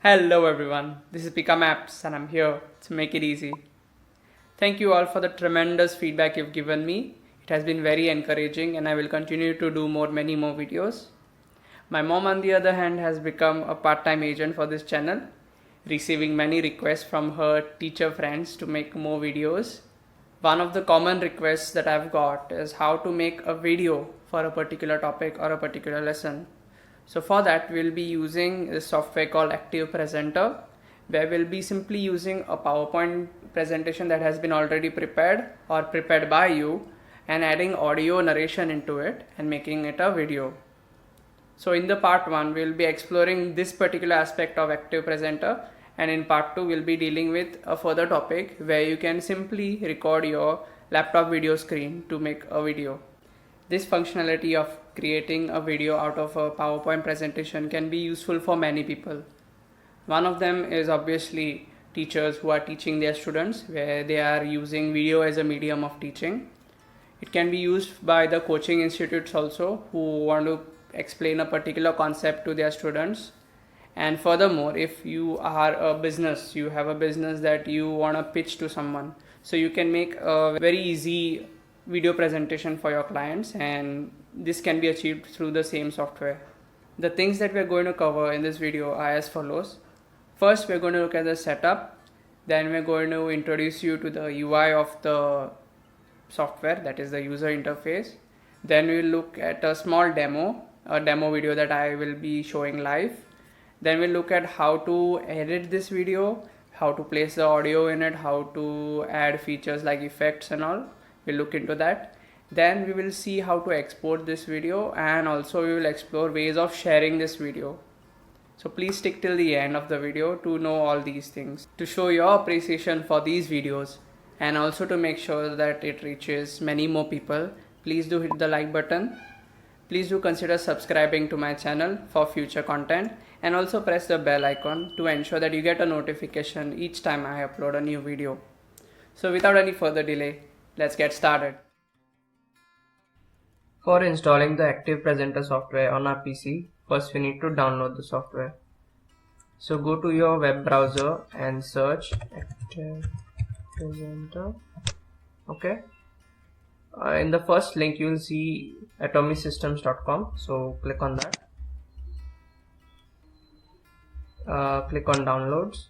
Hello everyone, this is Pika Maps and I'm here to make it easy. Thank you all for the tremendous feedback you've given me. It has been very encouraging and I will continue to do many more videos. My mom on the other hand has become a part-time agent for this channel, receiving many requests from her teacher friends to make more videos. One of the common requests that I've got is how to make a video for a particular topic or a particular lesson. So for that we'll be using a software called Active Presenter, where we'll be simply using a PowerPoint presentation that has been already prepared or prepared by you and adding audio narration into it and making it a video. So in the part 1 we'll be exploring this particular aspect of Active Presenter, and in part 2 we'll be dealing with a further topic where you can simply record your laptop video screen to make a video. This functionality of creating a video out of a PowerPoint presentation can be useful for many people. One of them is obviously teachers who are teaching their students, where they are using video as a medium of teaching. It can be used by the coaching institutes also who want to explain a particular concept to their students. And furthermore, if you are a business, you have a business that you want to pitch to someone, so you can make a very easy video presentation for your clients, and this can be achieved through the same software. The things that we're going to cover in this video are as follows. First, we're going to look at the setup. Then we're going to introduce you to the UI of the software, that is the user interface. Then we'll look at a small demo, a demo video that I will be showing live. Then we'll look at how to edit this video, how to place the audio in it, how to add features like effects and all. We'll look into that. Then we will see how to export this video, and also we will explore ways of sharing this video. So please stick till the end of the video to know all these things. To show your appreciation for these videos and also to make sure that it reaches many more people, please do hit the like button. Please do consider subscribing to my channel for future content, and also press the bell icon to ensure that you get a notification each time I upload a new video. So without any further delay, let's get started. For installing the Active Presenter software on our PC, first we need to download the software. So go to your web browser and search Active Presenter. Okay. In the first link you will see atomisystems.com, so click on that. Click on downloads,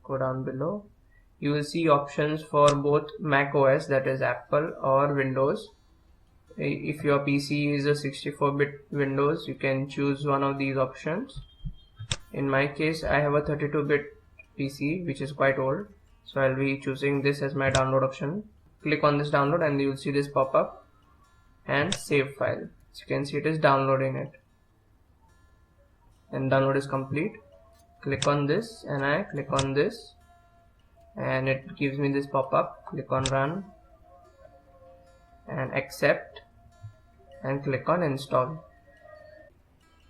go down below. You will see options for both Mac OS, that is Apple, or Windows. If your PC is a 64-bit Windows, you can choose one of these options. In my case, I have a 32-bit PC which is quite old, so I'll be choosing this as my download option. Click on this download and you will see this pop up and save file. So you can see it is downloading it, and download is complete. Click on this and I click on this and it gives me this pop up. Click on run and accept and click on install.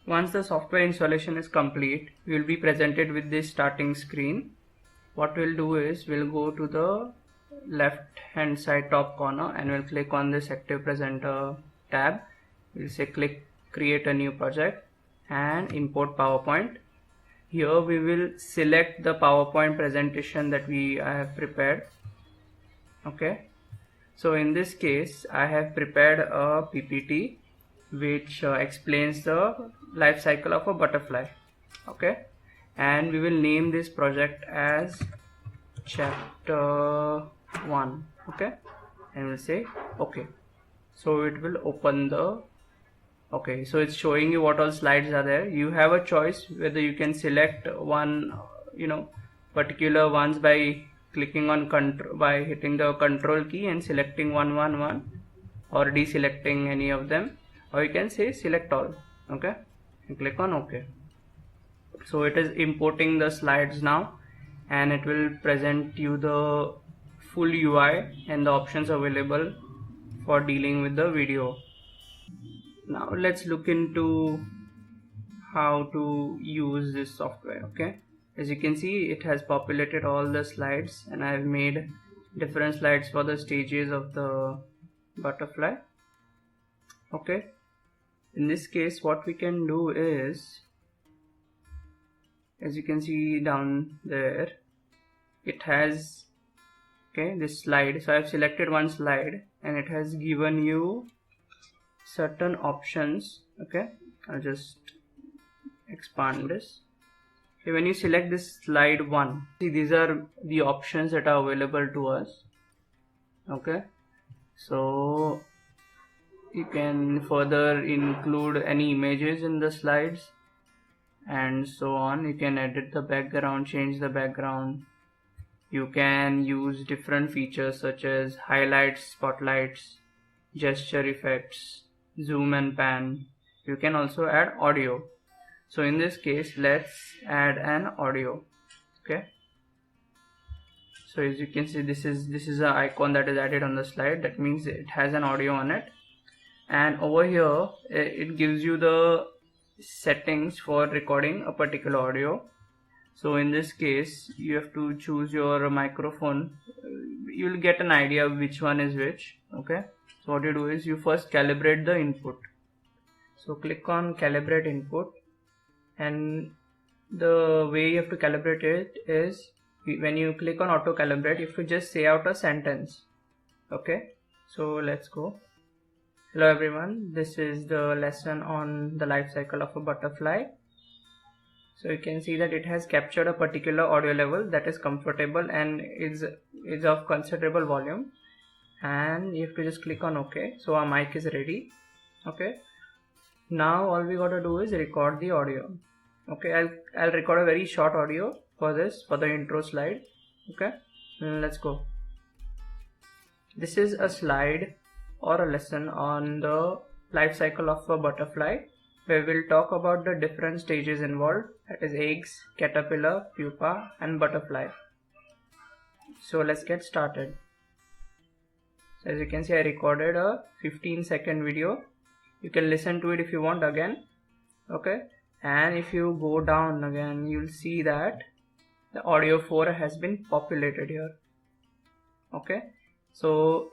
Once the software installation is complete, we will be presented with this starting screen. What we'll do is we'll go to the left hand side top corner and we'll click on this Active Presenter tab. We'll say click create a new project and import PowerPoint. Here we will select the PowerPoint presentation that we have prepared. Okay, so in this case I have prepared a PPT which explains the life cycle of a butterfly. Okay, and we will name this project as chapter 1. Okay, and we'll say okay. So it will open the so it's showing you what all slides are there. You have a choice whether you can select one particular ones by clicking on by hitting the control key and selecting one or deselecting any of them, or you can say select all. Okay, and click on OK. So it is importing the slides now, and it will present you the full UI and the options available for dealing with the video. Now let's look into how to use this software. Okay, as you can see, it has populated all the slides, and I have made different slides for the stages of the butterfly. Okay, in this case what we can do is as you can see down there, it has this slide. So I've selected one slide and it has given you certain options. I'll just expand this. When you select this slide 1, see, these are the options that are available to us. So you can further include any images in the slides and so on. You can edit the background, change the background. You can use different features such as highlights, spotlights, gesture effects, zoom and pan. You can also add audio. So in this case, let's add an audio. So as you can see, this is an icon that is added on the slide. That means it has an audio on it. And over here, it gives you the settings for recording a particular audio. So in this case, you have to choose your microphone. You will get an idea of which one is which. So what you do is you first calibrate the input. So click on calibrate input, and the way you have to calibrate it is when you click on auto calibrate, you have to just say out a sentence. So let's go. Hello everyone, this is the lesson on the life cycle of a butterfly. So you can see that it has captured a particular audio level that is comfortable and is of considerable volume, and you have to just click on OK. So our mic is ready. Now all we got to do is record the audio. I'll record a very short audio for the intro slide. Let's go. This is a slide or a lesson on the life cycle of a butterfly, where we'll talk about the different stages involved, that is eggs, caterpillar, pupa and butterfly. So let's get started. So as you can see, I recorded a 15-second video. You can listen to it if you want again. And if you go down again, you'll see that the audio 4 has been populated here. So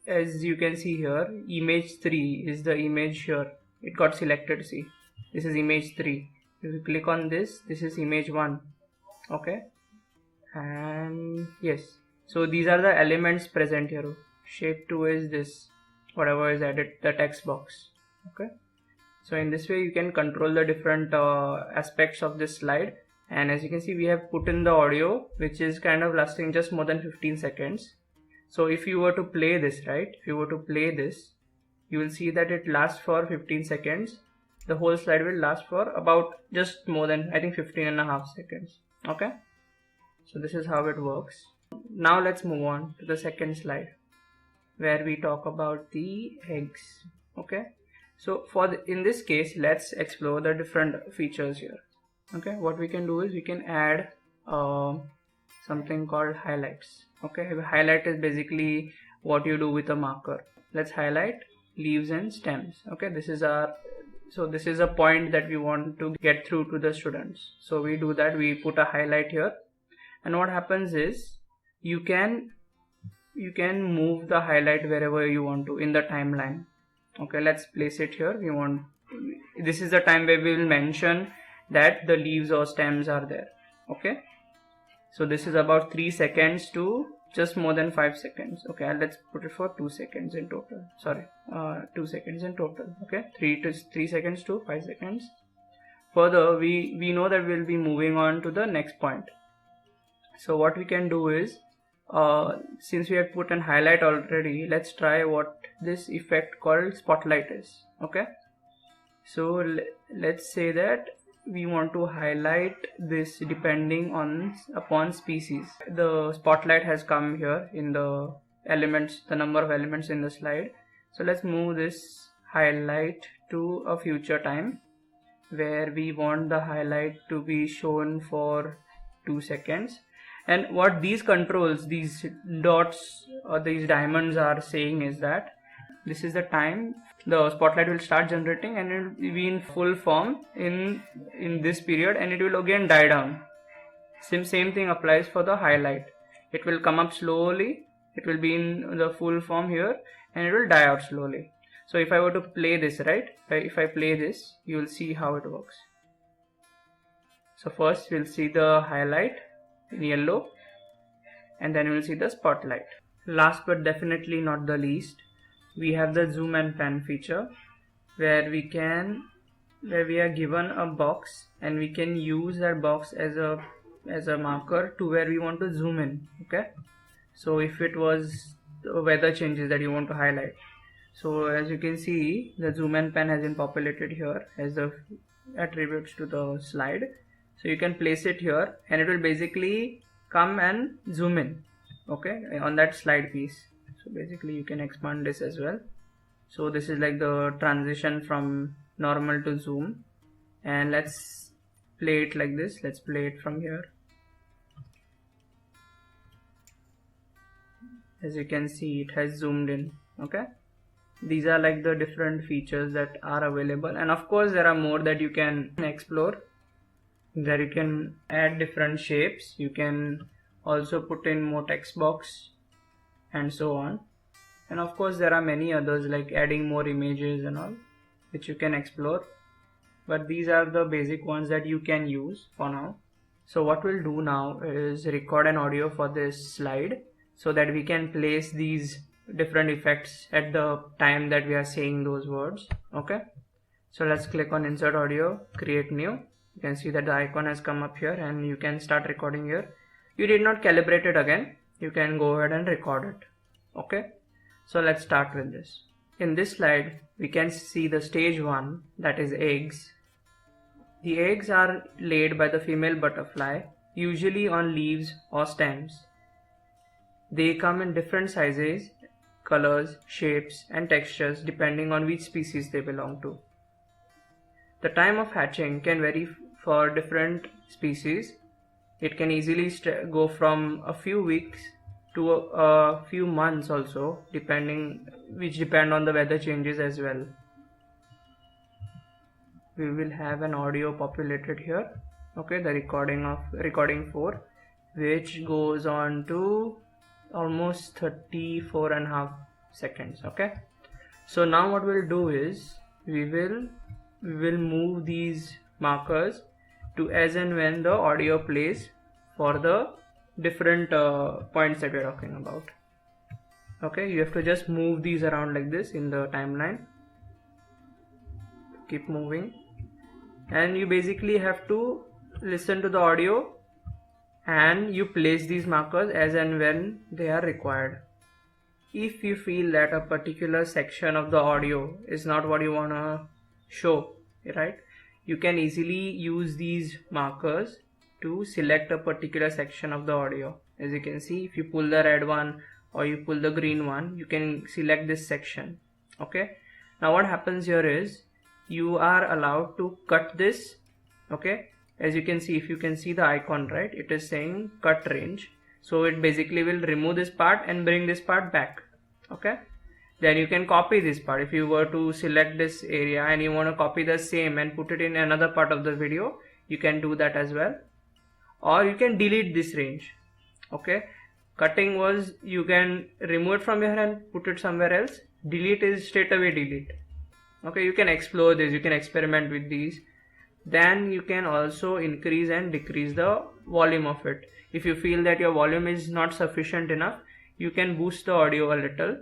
as you can see here, image 3 is the image here. It got selected. See, this is image 3. If you click on this is image 1. And yes, so these are the elements present here. Shape 2 is this, whatever is added, the text box. So in this way you can control the different aspects of this slide. And as you can see, we have put in the audio, which is kind of lasting just more than 15 seconds. So if you were to play this, you will see that it lasts for 15 seconds. The whole slide will last for about just more than, I think, 15.5 seconds. So this is how it works. Now let's move on to the second slide, where we talk about the eggs. So in this case, let's explore the different features here. What we can do is we can add something called highlights. Highlight is basically what you do with a marker. Let's highlight leaves and stems. This is a point that we want to get through to the students. So we do that, we put a highlight here, and what happens is you can move the highlight wherever you want to in the timeline. Let's place it here. This is the time where we will mention that the leaves or stems are there. So this is about 3 seconds to just more than 5 seconds. Let's put it for 2 seconds in total. 2 seconds in total. 3 seconds to 5 seconds. Further, we know that we'll be moving on to the next point. So what we can do is, since we have put an highlight already, let's try what this effect called spotlight is. So let's say that we want to highlight this depending upon species. The spotlight has come here in the elements, the number of elements in the slide. So let's move this highlight to a future time, where we want the highlight to be shown for 2 seconds. And what these controls, these dots or these diamonds are saying is that this is the time the spotlight will start generating, and it will be in full form in this period, and it will again die down. Same thing applies for the highlight. It will come up slowly, it will be in the full form here, and it will die out slowly. So if I were to play this, if I play this, you will see how it works. So first we'll see the highlight in yellow, and then we'll see the spotlight. Last but definitely not the least, we have the zoom and pan feature, where we are given a box and we can use that box as a marker to where we want to zoom in. Okay, so if it was the weather changes that you want to highlight, so as you can see, the zoom and pan has been populated here as the attributes to the slide. So you can place it here and it will basically come and zoom in, okay, on that slide piece. So basically you can expand this as well. So this is like the transition from normal to zoom, and let's play it like this. Let's play it from here. As you can see, it has zoomed in. Okay, these are like the different features that are available, and of course there are more that you can explore. There you can add different shapes, you can also put in more text box and so on, and of course there are many others like adding more images and all, which you can explore, but these are the basic ones that you can use for now. So what we'll do now is record an audio for this slide so that we can place these different effects at the time that we are saying those words. Okay, so let's click on insert audio, create new. You can see that the icon has come up here and you can start recording here. You did not calibrate it again, you can go ahead and record it. Okay, so let's start with this. In this slide we can see the stage 1, that is eggs. The eggs are laid by the female butterfly, usually on leaves or stems. They come in different sizes, colors, shapes and textures depending on which species they belong to. The time of hatching can vary for different species. It can easily go from a few weeks to a few months also, which depend on the weather changes as well. We will have an audio populated here. Okay, the recording 4, which goes on to almost 34.5 seconds. Okay, so now what we'll do is we will move these markers to as and when the audio plays for the different points that we are talking about. Okay, you have to just move these around like this in the timeline. Keep moving, and you basically have to listen to the audio and you place these markers as and when they are required. If you feel that a particular section of the audio is not what you want to show, right, you can easily use these markers to select a particular section of the audio. As you can see, if you pull the red one or you pull the green one, you can select this section. Okay, now what happens here is you are allowed to cut this. Okay, as you can see, if you can see the icon, right, it is saying cut range, so it basically will remove this part and bring this part back. Okay, then you can copy this part. If you were to select this area and you want to copy the same and put it in another part of the video, you can do that as well, or you can delete this range. Okay, cutting was you can remove it from here and put it somewhere else. Delete is straight away delete. Okay, you can explore this, you can experiment with these. Then you can also increase and decrease the volume of it. If you feel that your volume is not sufficient enough, you can boost the audio a little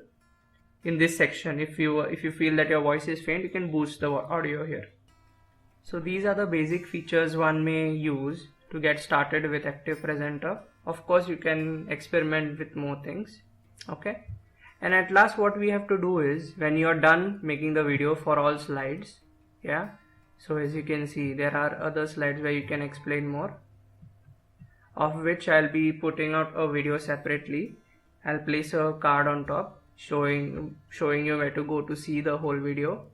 in this section. If you feel that your voice is faint, you can boost the audio here. So these are the basic features one may use to get started with Active Presenter. Of course you can experiment with more things. Okay, and at last what we have to do is, when you are done making the video for all slides, yeah, so as you can see there are other slides where you can explain more, of which I'll be putting out a video separately. I'll place a card on top showing you where to go to see the whole video.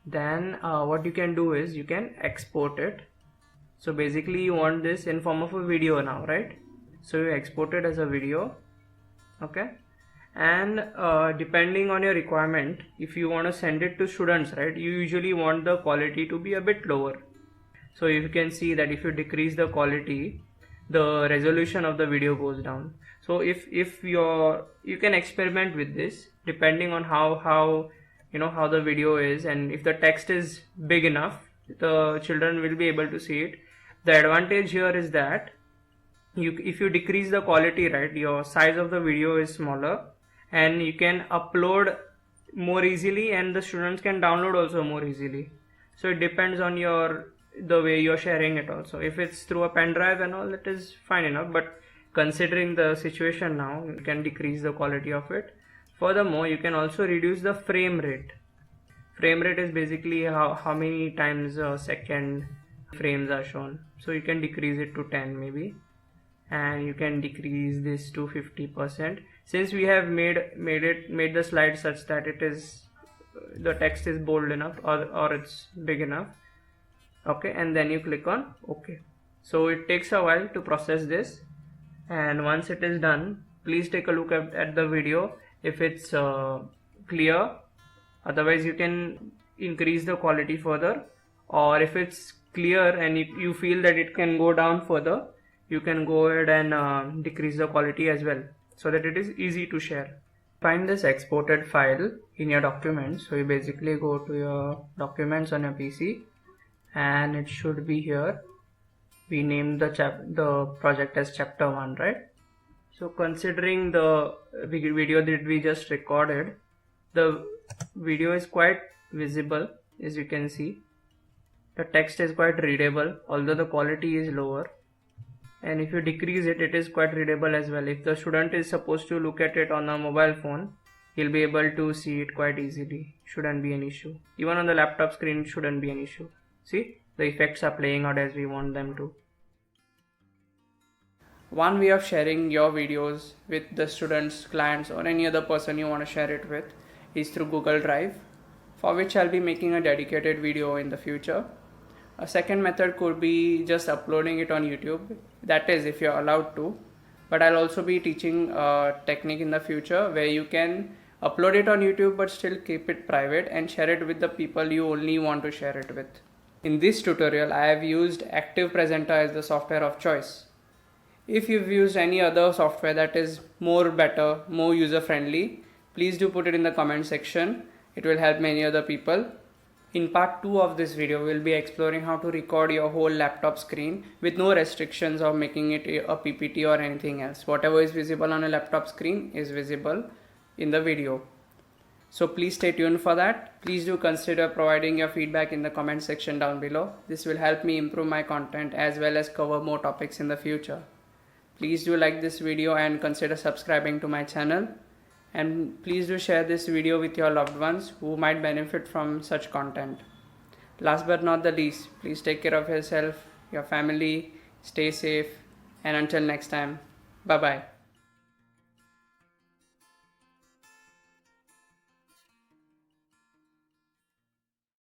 Then what you can do is you can export it. So basically you want this in form of a video now, right? So you export it as a video. Okay, and depending on your requirement, if you want to send it to students, right, you usually want the quality to be a bit lower. So you can see that if you decrease the quality, the resolution of the video goes down. So if you can experiment with this depending on how how the video is, and if the text is big enough, the children will be able to see it. The advantage here is that if you decrease the quality, right, your size of the video is smaller and you can upload more easily and the students can download also more easily. So it depends on the way you're sharing it also. If it's through a pen drive and all, it is fine enough, but considering the situation now, you can decrease the quality of it. Furthermore, you can also reduce the frame rate. Frame rate is basically how many times a second frames are shown. So you can decrease it to 10 maybe, and you can decrease this to 50%. Since we have made the slide such that the text is bold enough or it's big enough. Okay, and then you click on OK. So it takes a while to process this, and once it is done, please take a look at the video if it's clear. Otherwise you can increase the quality further, or if it's clear and you feel that it can go down further, you can go ahead and decrease the quality as well, so that it is easy to share. Find this exported file in your documents. So you basically go to your documents on your PC and it should be here. We named the project as chapter 1, right? So considering the video that we just recorded, the video is quite visible, as you can see. The text is quite readable, although the quality is lower. And if you decrease it, it is quite readable as well. If the student is supposed to look at it on a mobile phone, he'll be able to see it quite easily. Shouldn't be an issue. Even on the laptop screen, shouldn't be an issue. See, the effects are playing out as we want them to. One way of sharing your videos with the students, clients, or any other person you want to share it with is through Google Drive, for which I'll be making a dedicated video in the future. A second method could be just uploading it on YouTube. That is, if you're allowed to. But I'll also be teaching a technique in the future where you can upload it on YouTube but still keep it private and share it with the people you only want to share it with. In this tutorial, I have used Active Presenter as the software of choice. If you've used any other software that is better, more user friendly, please do put it in the comment section. It will help many other people. In part 2 of this video, we'll be exploring how to record your whole laptop screen with no restrictions of making it a PPT or anything else. Whatever is visible on a laptop screen is visible in the video. So please stay tuned for that. Please do consider providing your feedback in the comment section down below. This will help me improve my content as well as cover more topics in the future. Please do like this video and consider subscribing to my channel. And please do share this video with your loved ones who might benefit from such content. Last but not the least, please take care of yourself, your family, stay safe, and until next time, bye bye.